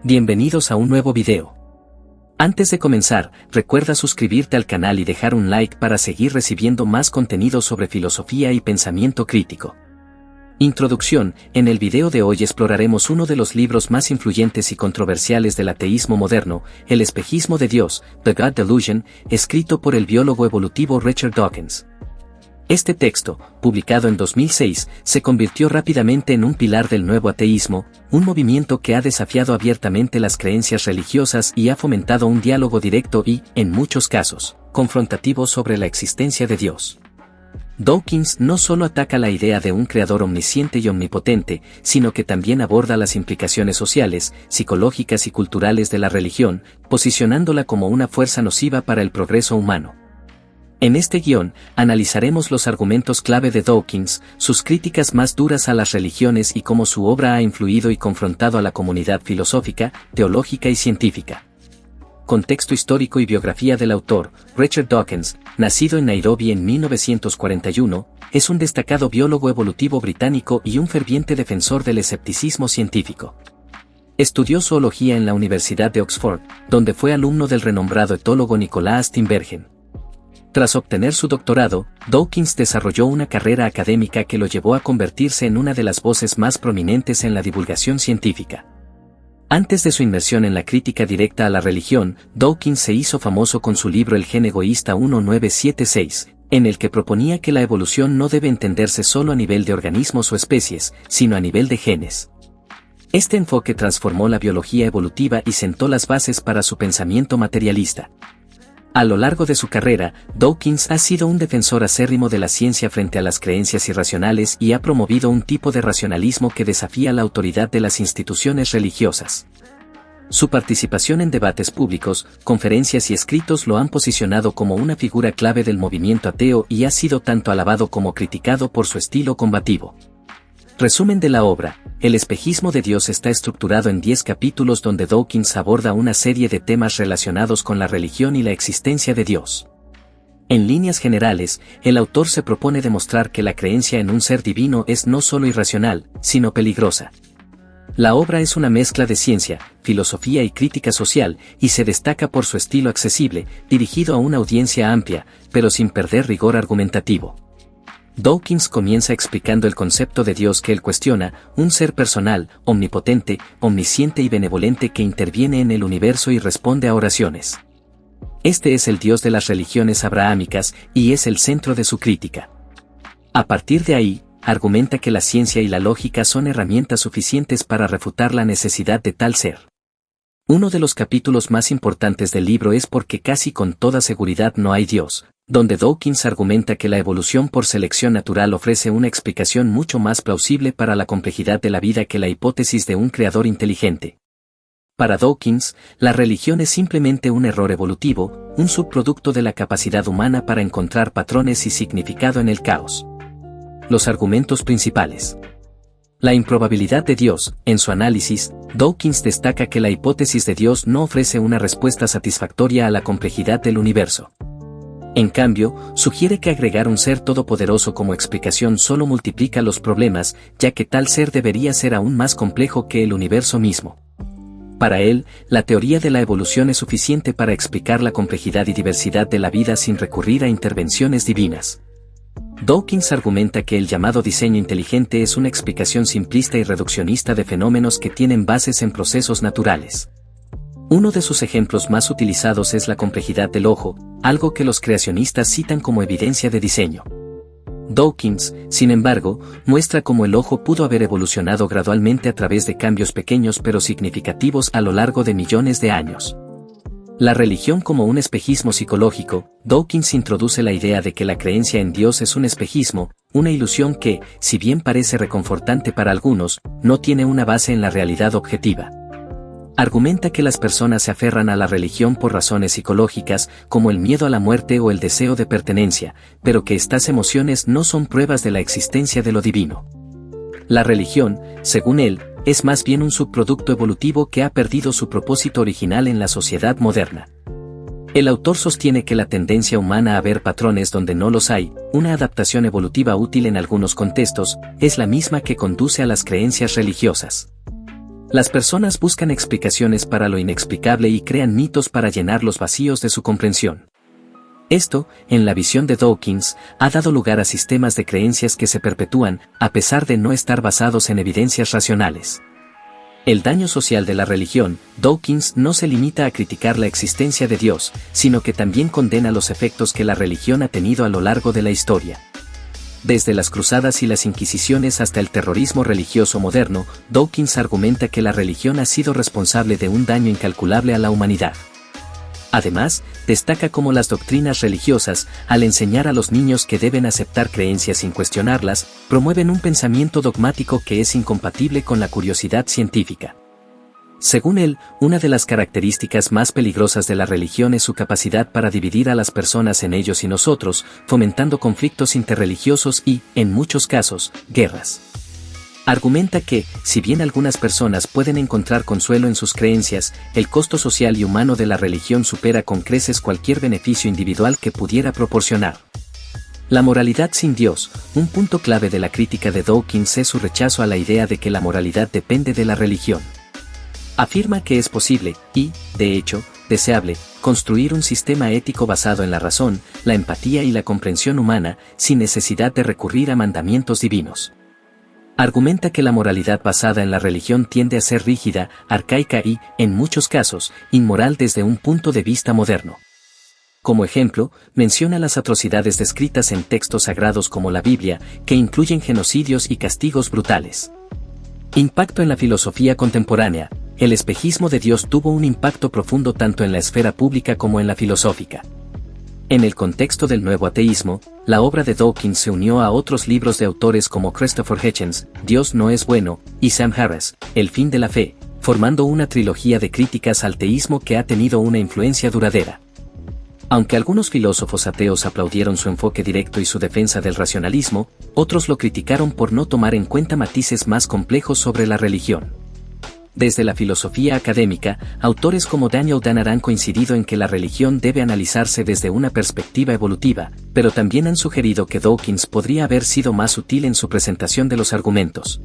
Bienvenidos a un nuevo video. Antes de comenzar, recuerda suscribirte al canal y dejar un like para seguir recibiendo más contenido sobre filosofía y pensamiento crítico. Introducción. En el video de hoy exploraremos uno de los libros más influyentes y controversiales del ateísmo moderno, El espejismo de Dios, The God Delusion, escrito por el biólogo evolutivo Richard Dawkins. Este texto, publicado en 2006, se convirtió rápidamente en un pilar del nuevo ateísmo, un movimiento que ha desafiado abiertamente las creencias religiosas y ha fomentado un diálogo directo y, en muchos casos, confrontativo sobre la existencia de Dios. Dawkins no solo ataca la idea de un creador omnisciente y omnipotente, sino que también aborda las implicaciones sociales, psicológicas y culturales de la religión, posicionándola como una fuerza nociva para el progreso humano. En este guión, analizaremos los argumentos clave de Dawkins, sus críticas más duras a las religiones y cómo su obra ha influido y confrontado a la comunidad filosófica, teológica y científica. Contexto histórico y biografía del autor. Richard Dawkins, nacido en Nairobi en 1941, es un destacado biólogo evolutivo británico y un ferviente defensor del escepticismo científico. Estudió zoología en la Universidad de Oxford, donde fue alumno del renombrado etólogo Nicolaas Tinbergen. Tras obtener su doctorado, Dawkins desarrolló una carrera académica que lo llevó a convertirse en una de las voces más prominentes en la divulgación científica. Antes de su inmersión en la crítica directa a la religión, Dawkins se hizo famoso con su libro El gen egoísta 1976, en el que proponía que la evolución no debe entenderse solo a nivel de organismos o especies, sino a nivel de genes. Este enfoque transformó la biología evolutiva y sentó las bases para su pensamiento materialista. A lo largo de su carrera, Dawkins ha sido un defensor acérrimo de la ciencia frente a las creencias irracionales y ha promovido un tipo de racionalismo que desafía la autoridad de las instituciones religiosas. Su participación en debates públicos, conferencias y escritos lo han posicionado como una figura clave del movimiento ateo y ha sido tanto alabado como criticado por su estilo combativo. Resumen de la obra. El espejismo de Dios está estructurado en 10 capítulos donde Dawkins aborda una serie de temas relacionados con la religión y la existencia de Dios. En líneas generales, el autor se propone demostrar que la creencia en un ser divino es no solo irracional, sino peligrosa. La obra es una mezcla de ciencia, filosofía y crítica social, y se destaca por su estilo accesible, dirigido a una audiencia amplia, pero sin perder rigor argumentativo. Dawkins comienza explicando el concepto de Dios que él cuestiona, un ser personal, omnipotente, omnisciente y benevolente que interviene en el universo y responde a oraciones. Este es el Dios de las religiones abrahámicas, y es el centro de su crítica. A partir de ahí, argumenta que la ciencia y la lógica son herramientas suficientes para refutar la necesidad de tal ser. Uno de los capítulos más importantes del libro es Porque casi con toda seguridad no hay Dios, donde Dawkins argumenta que la evolución por selección natural ofrece una explicación mucho más plausible para la complejidad de la vida que la hipótesis de un creador inteligente. Para Dawkins, la religión es simplemente un error evolutivo, un subproducto de la capacidad humana para encontrar patrones y significado en el caos. Los argumentos principales. La improbabilidad de Dios. En su análisis, Dawkins destaca que la hipótesis de Dios no ofrece una respuesta satisfactoria a la complejidad del universo. En cambio, sugiere que agregar un ser todopoderoso como explicación solo multiplica los problemas, ya que tal ser debería ser aún más complejo que el universo mismo. Para él, la teoría de la evolución es suficiente para explicar la complejidad y diversidad de la vida sin recurrir a intervenciones divinas. Dawkins argumenta que el llamado diseño inteligente es una explicación simplista y reduccionista de fenómenos que tienen bases en procesos naturales. Uno de sus ejemplos más utilizados es la complejidad del ojo, algo que los creacionistas citan como evidencia de diseño. Dawkins, sin embargo, muestra cómo el ojo pudo haber evolucionado gradualmente a través de cambios pequeños pero significativos a lo largo de millones de años. La religión como un espejismo psicológico. Dawkins introduce la idea de que la creencia en Dios es un espejismo, una ilusión que, si bien parece reconfortante para algunos, no tiene una base en la realidad objetiva. Argumenta que las personas se aferran a la religión por razones psicológicas, como el miedo a la muerte o el deseo de pertenencia, pero que estas emociones no son pruebas de la existencia de lo divino. La religión, según él, es más bien un subproducto evolutivo que ha perdido su propósito original en la sociedad moderna. El autor sostiene que la tendencia humana a ver patrones donde no los hay, una adaptación evolutiva útil en algunos contextos, es la misma que conduce a las creencias religiosas. Las personas buscan explicaciones para lo inexplicable y crean mitos para llenar los vacíos de su comprensión. Esto, en la visión de Dawkins, ha dado lugar a sistemas de creencias que se perpetúan, a pesar de no estar basados en evidencias racionales. El daño social de la religión, Dawkins no se limita a criticar la existencia de Dios, sino que también condena los efectos que la religión ha tenido a lo largo de la historia. Desde las cruzadas y las inquisiciones hasta el terrorismo religioso moderno, Dawkins argumenta que la religión ha sido responsable de un daño incalculable a la humanidad. Además, destaca cómo las doctrinas religiosas, al enseñar a los niños que deben aceptar creencias sin cuestionarlas, promueven un pensamiento dogmático que es incompatible con la curiosidad científica. Según él, una de las características más peligrosas de la religión es su capacidad para dividir a las personas en ellos y nosotros, fomentando conflictos interreligiosos y, en muchos casos, guerras. Argumenta que, si bien algunas personas pueden encontrar consuelo en sus creencias, el costo social y humano de la religión supera con creces cualquier beneficio individual que pudiera proporcionar. La moralidad sin Dios, un punto clave de la crítica de Dawkins es su rechazo a la idea de que la moralidad depende de la religión. Afirma que es posible, y, de hecho, deseable, construir un sistema ético basado en la razón, la empatía y la comprensión humana, sin necesidad de recurrir a mandamientos divinos. Argumenta que la moralidad basada en la religión tiende a ser rígida, arcaica y, en muchos casos, inmoral desde un punto de vista moderno. Como ejemplo, menciona las atrocidades descritas en textos sagrados como la Biblia, que incluyen genocidios y castigos brutales. Impacto en la filosofía contemporánea. El espejismo de Dios tuvo un impacto profundo tanto en la esfera pública como en la filosófica. En el contexto del nuevo ateísmo, la obra de Dawkins se unió a otros libros de autores como Christopher Hitchens, Dios no es bueno, y Sam Harris, El fin de la fe, formando una trilogía de críticas al teísmo que ha tenido una influencia duradera. Aunque algunos filósofos ateos aplaudieron su enfoque directo y su defensa del racionalismo, otros lo criticaron por no tomar en cuenta matices más complejos sobre la religión. Desde la filosofía académica, autores como Daniel Dennett han coincidido en que la religión debe analizarse desde una perspectiva evolutiva, pero también han sugerido que Dawkins podría haber sido más sutil en su presentación de los argumentos.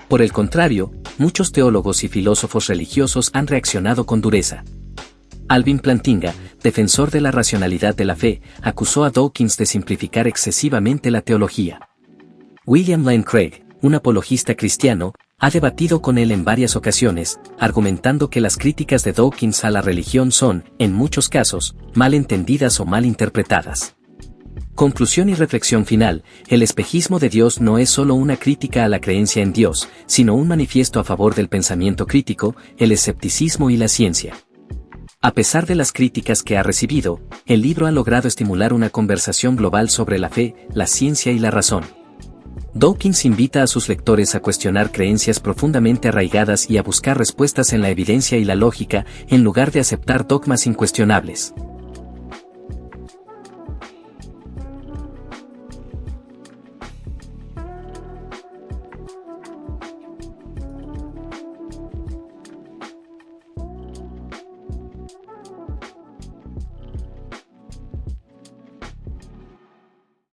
Por el contrario, muchos teólogos y filósofos religiosos han reaccionado con dureza. Alvin Plantinga, defensor de la racionalidad de la fe, acusó a Dawkins de simplificar excesivamente la teología. William Lane Craig, un apologista cristiano, ha debatido con él en varias ocasiones, argumentando que las críticas de Dawkins a la religión son, en muchos casos, mal entendidas o mal interpretadas. Conclusión y reflexión final, el espejismo de Dios no es solo una crítica a la creencia en Dios, sino un manifiesto a favor del pensamiento crítico, el escepticismo y la ciencia. A pesar de las críticas que ha recibido, el libro ha logrado estimular una conversación global sobre la fe, la ciencia y la razón. Dawkins invita a sus lectores a cuestionar creencias profundamente arraigadas y a buscar respuestas en la evidencia y la lógica, en lugar de aceptar dogmas incuestionables.